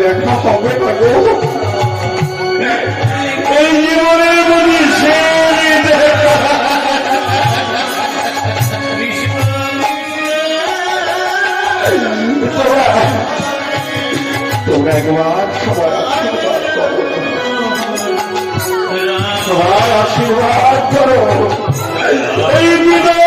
দেখা হবে না গো, এই জীবনের যদি সে তোমরা একবার সবার আশীর্বাদ করো, এই বিদায়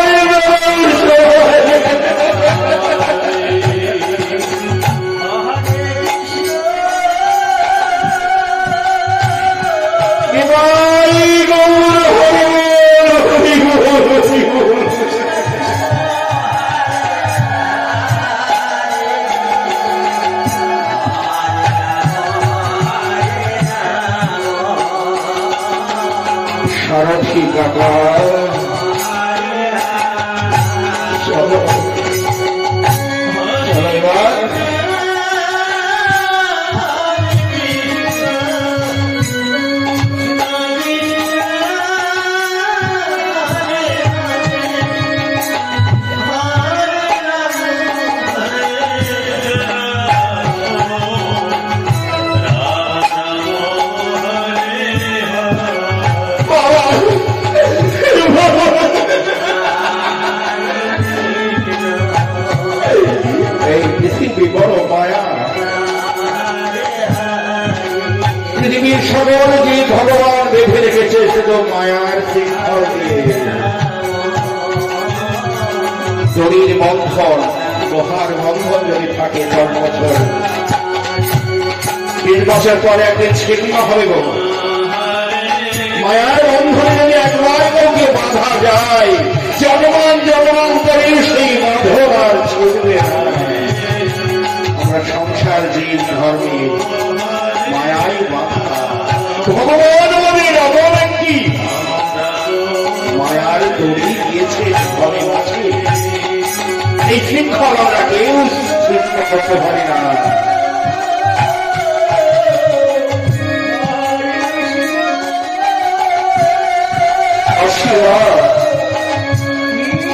সারথী কাকা চলো এবার পৃথিবীর সকল যে ভগবান বেঁধে রেখেছে শুধু মায়ার শিক্ষক দড়ির বন্ধন, লোহার বন্ধন যদি থাকে 10 বছর, 20 বছর পরে একদিন ছিন্ন হবে গো। মায়ার বন্ধনে যদি একবার কাউকে বাঁধা যায়, জন্মান্তরে সেই বন্ধন আর ছুটবে না। আমরা সংসার জীব ধর্মে মায়াই বাধা, ভগবান আমাদের অবর একটি মায়ার দড়ি দিয়েছে ঘরে মাঝে, এই শৃঙ্খল আমরা কেউ সৃষ্টি করতে পারি না।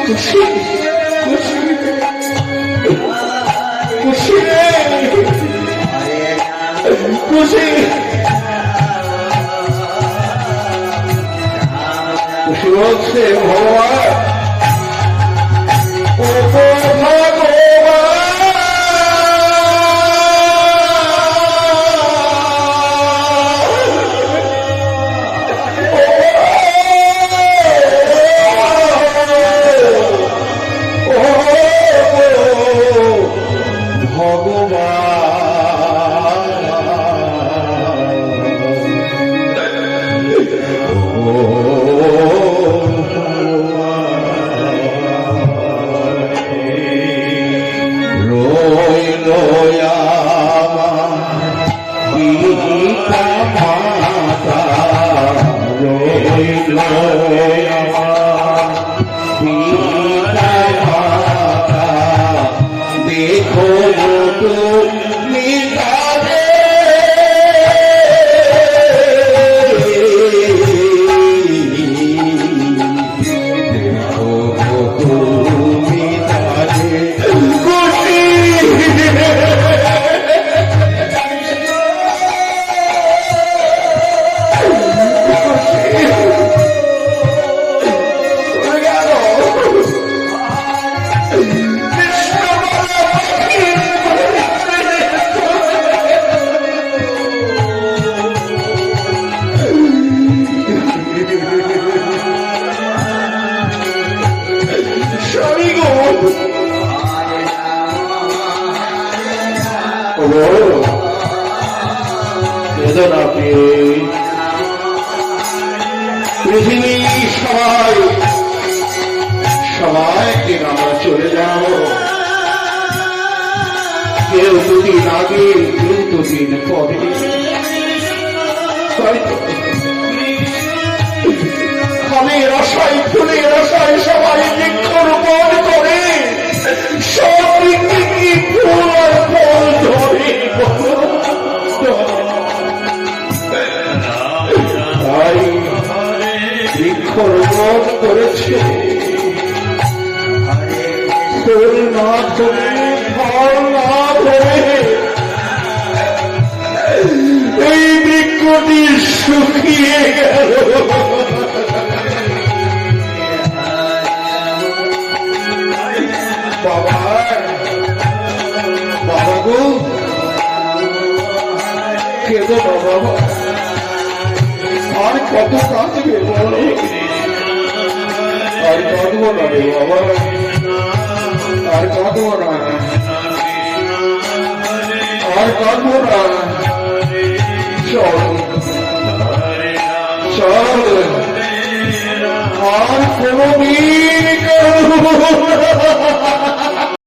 খুশি খুশি খুশি খুশি খুশি হচ্ছে ভগবান ও পৃথিবীর সবাইকে আমরা চলে যাব, কেউ দুদিন আগে কেউ দুদিন পরে, ফলের আশায় ফুলের আশায় সবাই বৃক্ষরোপণ করে, সব কি ফুল আর ফল ধরে তাই বৃক্ষরোপণ করেছে, ফুল না ধরে ফল না ধরে শুকিয়ে গেল। বাবা, বাবা গো, কেঁদো না বাবা, আর কত কাঁদবে বলো? আর কাঁদবো না রে বাবা, আর কাঁদবো না, আর কাঁদবো না। চল চল, আর কোনদিন কাঁদবো না।